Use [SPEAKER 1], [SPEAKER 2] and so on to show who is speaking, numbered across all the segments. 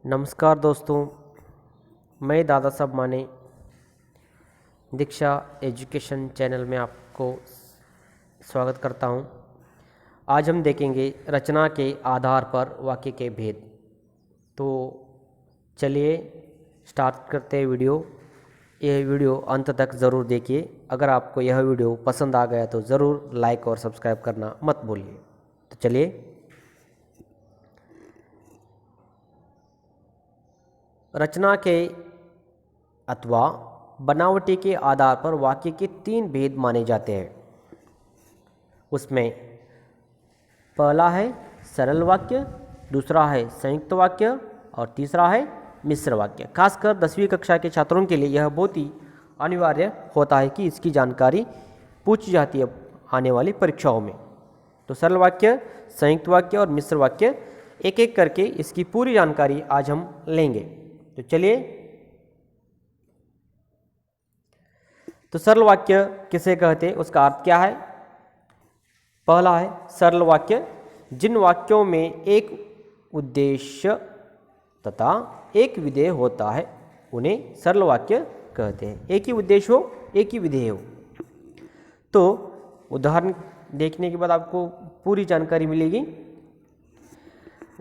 [SPEAKER 1] नमस्कार दोस्तों, मैं दादा साहब माने दीक्षा एजुकेशन चैनल में आपको स्वागत करता हूं। आज हम देखेंगे रचना के आधार पर वाक्य के भेद। तो चलिए स्टार्ट करते हैं वीडियो। यह वीडियो अंत तक ज़रूर देखिए। अगर आपको यह वीडियो पसंद आ गया तो ज़रूर लाइक और सब्सक्राइब करना मत भूलिए। तो चलिए रचना के अथवा बनावटी के आधार पर वाक्य के 3 भेद माने जाते हैं। उसमें पहला है सरल वाक्य, दूसरा है संयुक्त वाक्य और तीसरा है मिश्र वाक्य। खासकर 10वीं कक्षा के छात्रों के लिए यह बहुत ही अनिवार्य होता है कि इसकी जानकारी पूछी जाती है आने वाली परीक्षाओं में। तो सरल वाक्य, संयुक्त वाक्य और मिश्र वाक्य एक एक करके इसकी पूरी जानकारी आज हम लेंगे। तो चलिए, तो सरल वाक्य किसे कहते हैं, उसका अर्थ क्या है। पहला है सरल वाक्य, जिन वाक्यों में एक उद्देश्य तथा एक विधेय होता है उन्हें सरल वाक्य कहते हैं। एक ही उद्देश्य हो, एक ही विधेय हो। तो उदाहरण देखने के बाद आपको पूरी जानकारी मिलेगी।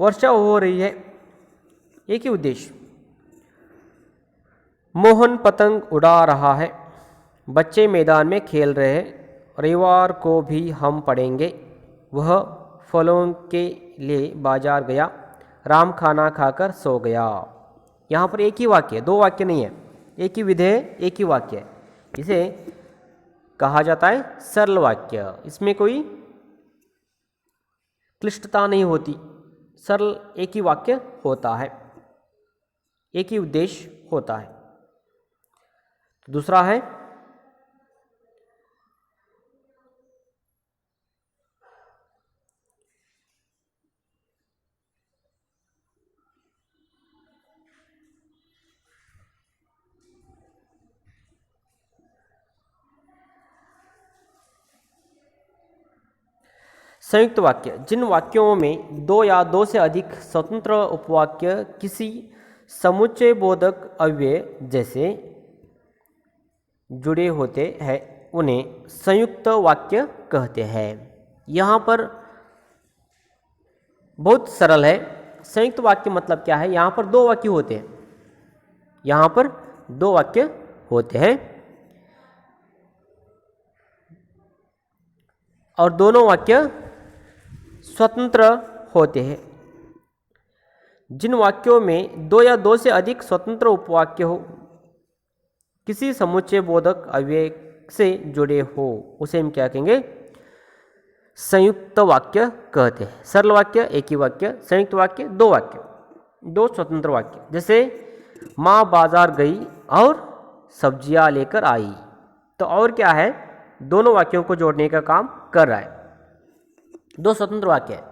[SPEAKER 1] वर्षा हो रही है, एक ही उद्देश्य। मोहन पतंग उड़ा रहा है, बच्चे मैदान में खेल रहे हैं, रविवार को भी हम पढ़ेंगे, वह फलों के लिए बाजार गया, राम खाना खाकर सो गया। यहाँ पर एक ही वाक्य, दो वाक्य नहीं है, एक ही विधेय, एक ही वाक्य है। इसे कहा जाता है सरल वाक्य। इसमें कोई क्लिष्टता नहीं होती, सरल एक ही वाक्य होता है, एक ही उद्देश्य होता है। दूसरा है संयुक्त वाक्य, जिन वाक्यों में दो या दो से अधिक स्वतंत्र उपवाक्य किसी समुच्चय बोधक अव्यय जैसे जुड़े होते हैं उन्हें संयुक्त वाक्य कहते हैं। यहाँ पर बहुत सरल है। संयुक्त वाक्य मतलब क्या है, यहाँ पर दो वाक्य होते हैं, यहाँ पर दो वाक्य होते हैं और दोनों वाक्य स्वतंत्र होते हैं। जिन वाक्यों में दो या दो से अधिक स्वतंत्र उपवाक्य हो किसी समुच्चय बोधक अव्यय से जुड़े हो उसे हम क्या कहेंगे, संयुक्त वाक्य कहते हैं। सरल वाक्य एक ही वाक्य, संयुक्त वाक्य दो वाक्य, दो स्वतंत्र वाक्य। जैसे माँ बाजार गई और सब्जियां लेकर आई, तो और क्या है, दोनों वाक्यों को जोड़ने का काम कर रहा है, दो स्वतंत्र वाक्य है।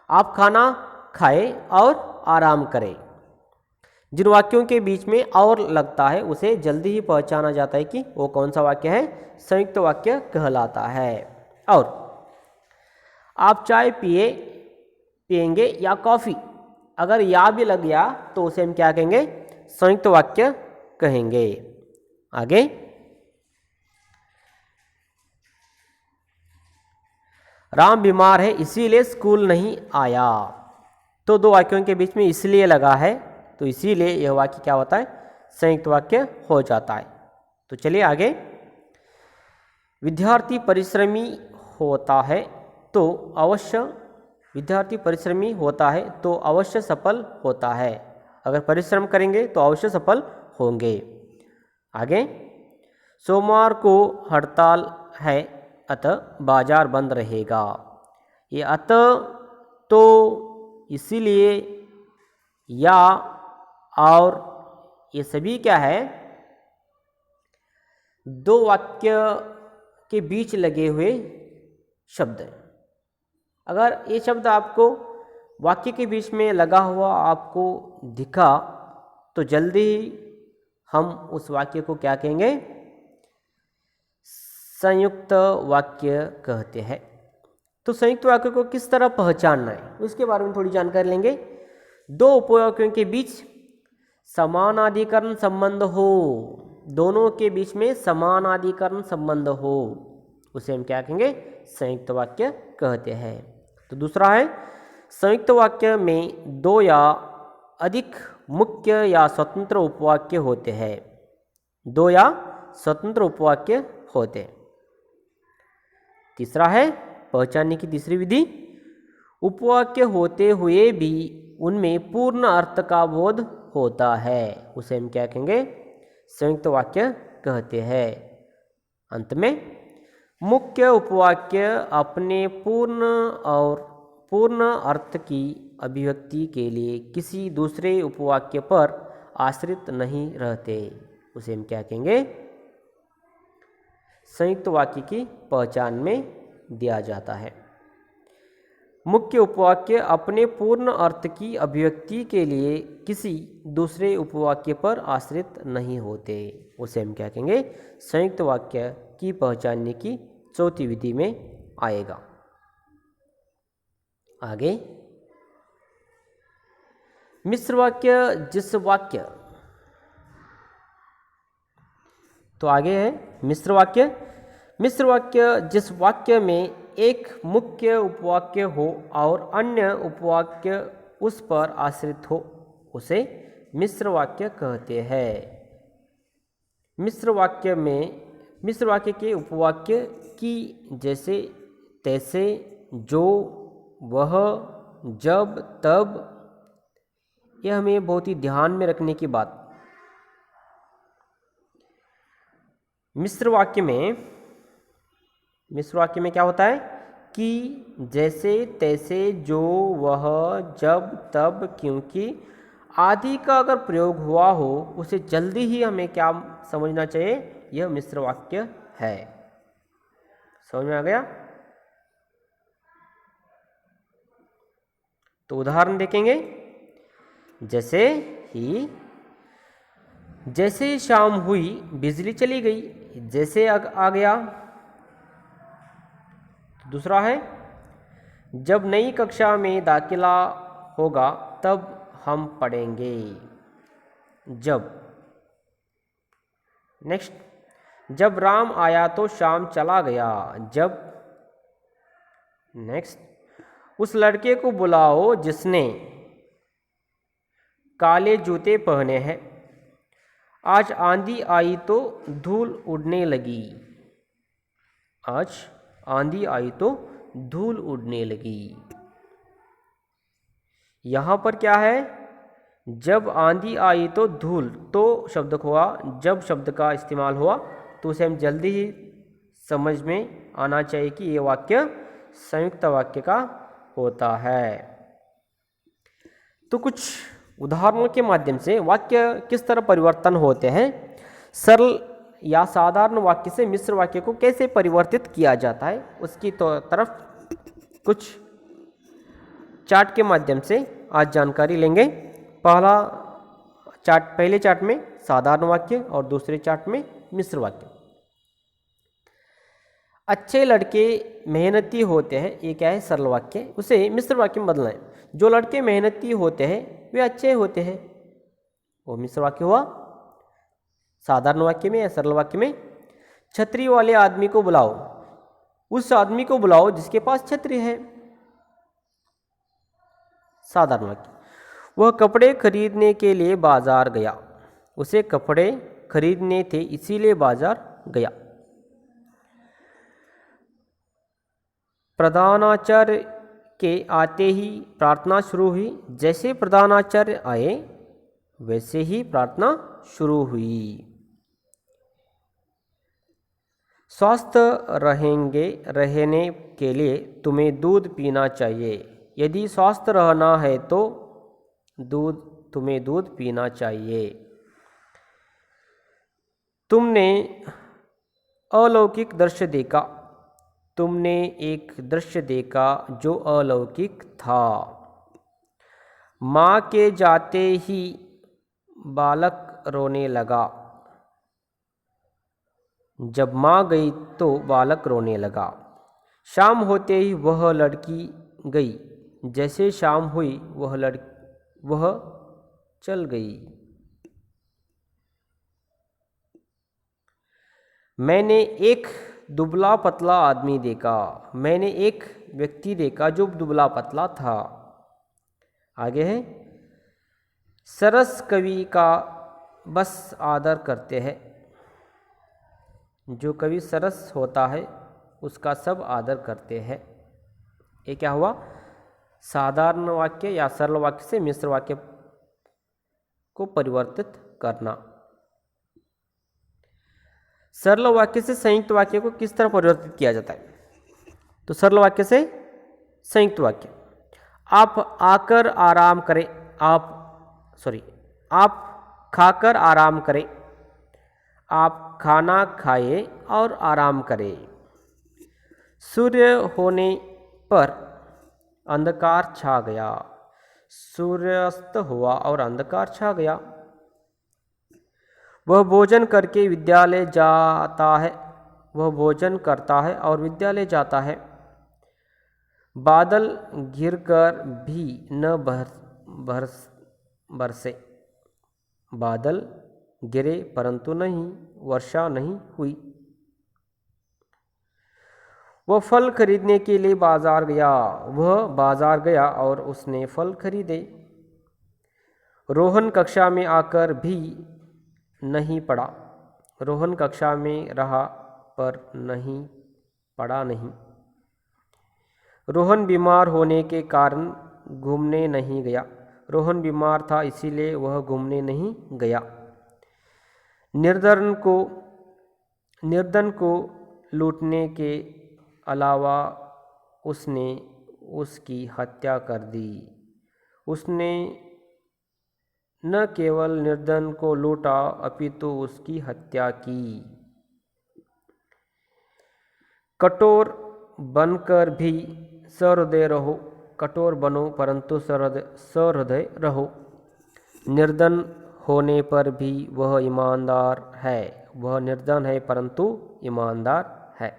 [SPEAKER 1] आप खाना खाए और आराम करें। जिन वाक्यों के बीच में और लगता है उसे जल्दी ही पहचाना जाता है कि वो कौन सा वाक्य है, संयुक्त वाक्य कहलाता है। और आप चाय पिएंगे या कॉफ़ी, अगर या भी लग गया तो उसे हम क्या कहेंगे, संयुक्त वाक्य कहेंगे। आगे राम बीमार है इसीलिए स्कूल नहीं आया, तो दो वाक्यों के बीच में इसलिए लगा है, तो इसीलिए यह वाक्य क्या होता है, संयुक्त वाक्य हो जाता है। तो चलिए आगे। विद्यार्थी परिश्रमी होता है तो अवश्य विद्यार्थी परिश्रमी होता है तो अवश्य सफल होता है। अगर परिश्रम करेंगे तो अवश्य सफल होंगे। आगे सोमवार को हड़ताल है अतः बाजार बंद रहेगा। ये अतः तो इसीलिए या और ये सभी क्या है, दो वाक्य के बीच लगे हुए शब्द हैं। अगर ये शब्द आपको वाक्य के बीच में लगा हुआ आपको दिखा तो जल्दी हम उस वाक्य को क्या कहेंगे, संयुक्त वाक्य कहते हैं। तो संयुक्त वाक्य को किस तरह पहचानना है उसके बारे में थोड़ी जानकारी लेंगे। दो उपवाक्यों के बीच समानाधिकरण संबंध हो, दोनों के बीच में समानाधिकरण संबंध हो, उसे हम क्या कहेंगे? संयुक्त वाक्य कहते हैं। तो दूसरा है, संयुक्त वाक्य में दो या अधिक मुख्य या स्वतंत्र उपवाक्य होते हैं। दो या स्वतंत्र उपवाक्य होते हैं। तीसरा है, पहचानने की तीसरी विधि, उपवाक्य होते हुए भी उनमें पूर्ण अर्थ का बोध होता है, उसे हम क्या कहेंगे? संयुक्त वाक्य कहते हैं। अंत में, मुख्य उपवाक्य अपने पूर्ण अर्थ की अभिव्यक्ति के लिए किसी दूसरे उपवाक्य पर आश्रित नहीं रहते, उसे हम क्या कहेंगे? संयुक्त वाक्य की पहचान में दिया जाता है। मुख्य उपवाक्य अपने पूर्ण अर्थ की अभिव्यक्ति के लिए किसी दूसरे उपवाक्य पर आश्रित नहीं होते, उसे हम क्या कहेंगे? संयुक्त वाक्य की पहचानने की चौथी विधि में आएगा। आगे, मिश्र वाक्य जिस वाक्य, तो आगे है मिश्र वाक्य। मिश्र वाक्य जिस वाक्य में एक मुख्य उपवाक्य हो और अन्य उपवाक्य उस पर आश्रित हो, उसे मिश्र वाक्य कहते हैं। मिश्र वाक्य के उपवाक्य की जैसे, तैसे, जो, वह, जब, तब, यह हमें बहुत ही ध्यान में रखने की बात। मिश्र वाक्य में क्या होता है कि जैसे, तैसे, जो, वह, जब, तब, क्योंकि आदि का अगर प्रयोग हुआ हो, उसे जल्दी ही हमें क्या समझना चाहिए? यह मिश्र वाक्य है। समझ में आ गया? तो उदाहरण देखेंगे। जैसे शाम हुई बिजली चली गई, जैसे आ गया। दूसरा है, जब नई कक्षा में दाखिला होगा तब हम पढ़ेंगे, जब। नेक्स्ट, जब राम आया तो शाम चला गया, जब। नेक्स्ट, उस लड़के को बुलाओ जिसने काले जूते पहने हैं, आज आंधी आई तो धूल उड़ने लगी, आज आंधी आई तो धूल उड़ने लगी। यहाँ पर क्या है? जब आंधी आई तो धूल, तो शब्द हुआ, जब शब्द का इस्तेमाल हुआ, तो उसे हम जल्दी ही समझ में आना चाहिए कि ये वाक्य संयुक्त वाक्य का होता है। तो कुछ उदाहरणों के माध्यम से वाक्य किस तरह परिवर्तन होते हैं, सरल या साधारण वाक्य से मिश्र वाक्य को कैसे परिवर्तित किया जाता है, उसकी तरफ कुछ चार्ट के माध्यम से आज जानकारी लेंगे। पहले चार्ट में साधारण वाक्य और दूसरे चार्ट में मिश्र वाक्य। अच्छे लड़के मेहनती होते हैं, ये क्या है? सरल वाक्य। उसे मिश्र वाक्य में बदलना है। जो लड़के मेहनती होते हैं वे अच्छे होते हैं, वो मिश्र वाक्य हुआ। साधारण वाक्य में या सरल वाक्य में, छतरी वाले आदमी को बुलाओ, उस आदमी को बुलाओ जिसके पास छतरी है, साधारण वाक्य। वह कपड़े खरीदने के लिए बाजार गया, उसे कपड़े खरीदने थे इसीलिए बाजार गया। प्रधानाचार्य के आते ही प्रार्थना शुरू हुई, जैसे प्रधानाचार्य आए वैसे ही प्रार्थना शुरू हुई। स्वस्थ रहने के लिए तुम्हें दूध पीना चाहिए, यदि स्वस्थ रहना है तो तुम्हें दूध पीना चाहिए। तुमने अलौकिक दृश्य देखा, तुमने एक दृश्य देखा जो अलौकिक था। माँ के जाते ही बालक रोने लगा, जब माँ गई तो बालक रोने लगा। शाम होते ही वह लड़की गई, जैसे शाम हुई वह चल गई। मैंने एक दुबला पतला आदमी देखा। मैंने एक व्यक्ति देखा जो दुबला पतला था। आगे है, सरस कवि का बस आदर करते हैं। जो कवि सरस होता है उसका सब आदर करते हैं। ये क्या हुआ? साधारण वाक्य या सरल वाक्य से मिश्र वाक्य को परिवर्तित करना। सरल वाक्य से संयुक्त वाक्य को किस तरह परिवर्तित किया जाता है? तो सरल वाक्य से संयुक्त वाक्य, आप आकर आराम करें। आप खाकर आराम करें। आप खाना खाए और आराम करें। सूर्य होने पर अंधकार छा गया। सूर्यास्त हुआ और अंधकार छा गया। वह भोजन करके विद्यालय जाता है। वह भोजन करता है और विद्यालय जाता है। बादल घिरकर भी न बरसे। बादल गिरे परंतु नहीं वर्षा नहीं हुई। वह फल खरीदने के लिए बाजार गया। वह बाजार गया और उसने फल खरीदे। रोहन कक्षा में आकर भी नहीं पढ़ा। रोहन कक्षा में रहा पर नहीं पढ़ा नहीं। रोहन बीमार होने के कारण घूमने नहीं गया। रोहन बीमार था इसीलिए वह घूमने नहीं गया। निर्धन को लूटने के अलावा उसने उसकी हत्या कर दी। उसने न केवल निर्धन को लूटा अपितु उसकी हत्या की। कठोर बनकर भी सहृदय रहो। कठोर बनो परंतु सहृदय रहो। निर्धन होने पर भी वह ईमानदार है। वह निर्धन है परंतु ईमानदार है।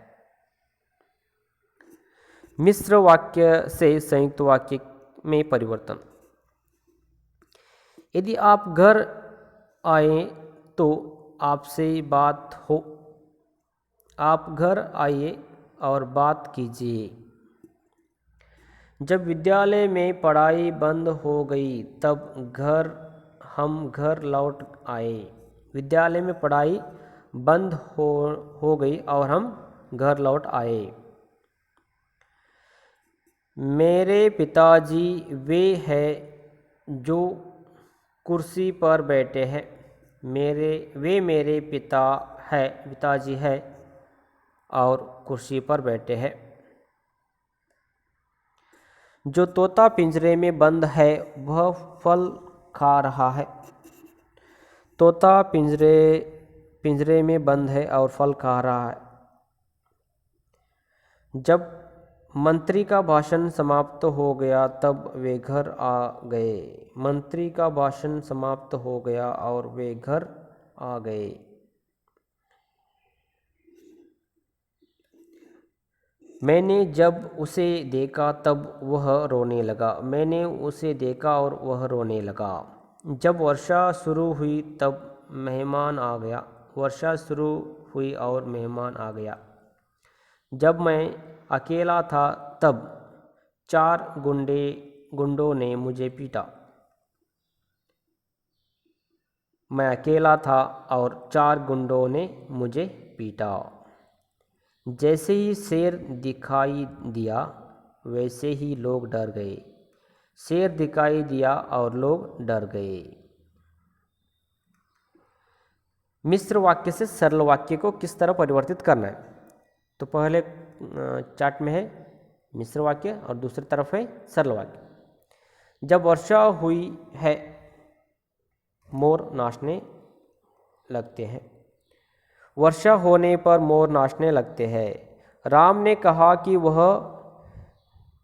[SPEAKER 1] मिश्र वाक्य से संयुक्त वाक्य में परिवर्तन। यदि आप घर आए तो आपसे बात हो। आप घर आइए और बात कीजिए। जब विद्यालय में पढ़ाई बंद हो गई तब हम घर लौट आए। विद्यालय में पढ़ाई बंद हो गई और हम घर लौट आए। मेरे पिताजी वे हैं जो कुर्सी पर बैठे हैं। वे मेरे पिताजी हैं और कुर्सी पर बैठे हैं। जो तोता पिंजरे में बंद है वह फल खा रहा है। तोता पिंजरे में बंद है और फल खा रहा है। जब मंत्री का भाषण समाप्त हो गया तब वे घर आ गए। मंत्री का भाषण समाप्त हो गया और वे घर आ गए। मैंने जब उसे देखा तब वह रोने लगा। मैंने उसे देखा और वह रोने लगा। जब वर्षा शुरू हुई तब मेहमान आ गया। वर्षा शुरू हुई और मेहमान आ गया। जब मैं अकेला था तब 4 गुंडों ने मुझे पीटा। मैं अकेला था और 4 गुंडों ने मुझे पीटा। जैसे ही शेर दिखाई दिया वैसे ही लोग डर गए। शेर दिखाई दिया और लोग डर गए। मिश्र वाक्य से सरल वाक्य को किस तरह परिवर्तित करना है? तो पहले चार्ट में है मिश्र वाक्य और दूसरी तरफ है सरल वाक्य। जब वर्षा हुई है मोर नाचने लगते हैं। वर्षा होने पर मोर नाचने लगते हैं। राम ने कहा कि वह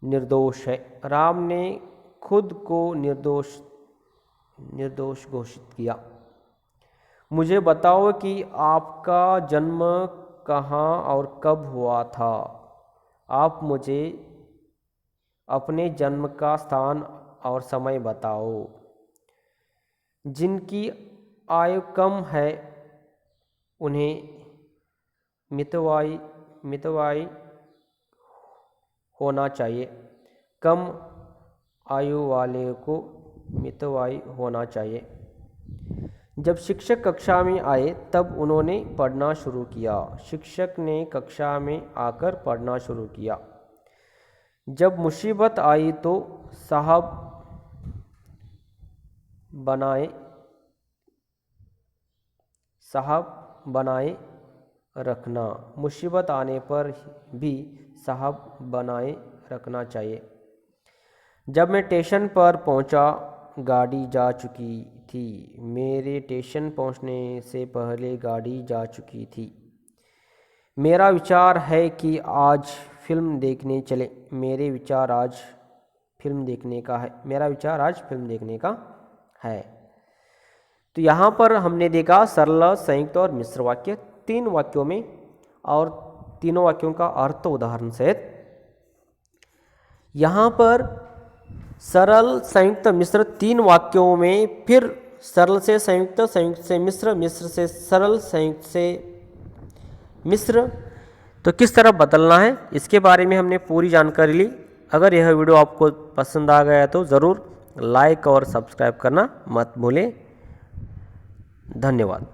[SPEAKER 1] निर्दोष है। राम ने खुद को निर्दोष घोषित किया। मुझे बताओ कि आपका जन्म कहाँ और कब हुआ था। आप मुझे अपने जन्म का स्थान और समय बताओ। जिनकी आयु कम है उन्हें मितव्ययी होना चाहिए। कम आयु वाले को मितव्ययी होना चाहिए। जब शिक्षक कक्षा में आए तब उन्होंने पढ़ना शुरू किया। शिक्षक ने कक्षा में आकर पढ़ना शुरू किया। जब मुसीबत आई तो साहब बनाए रखना। मुसीबत आने पर भी साहब बनाए रखना चाहिए। जब मैं स्टेशन पर पहुंचा, गाड़ी जा चुकी थी। मेरे स्टेशन पहुंचने से पहले गाड़ी जा चुकी थी। मेरा विचार है कि आज फिल्म देखने चले। मेरा विचार आज फिल्म देखने का है। तो यहाँ पर हमने देखा सरल, संयुक्त और मिश्र वाक्य 3 वाक्यों में, और तीनों वाक्यों का अर्थ उदाहरण सहित। यहाँ पर सरल, संयुक्त, मिश्र 3 वाक्यों में, फिर सरल से संयुक्त, संयुक्त से मिश्र, मिश्र से सरल, संयुक्त से मिश्र, तो किस तरह बदलना है इसके बारे में हमने पूरी जानकारी ली। अगर यह वीडियो आपको पसंद आ गया तो ज़रूर लाइक और सब्सक्राइब करना मत भूलें। धन्यवाद।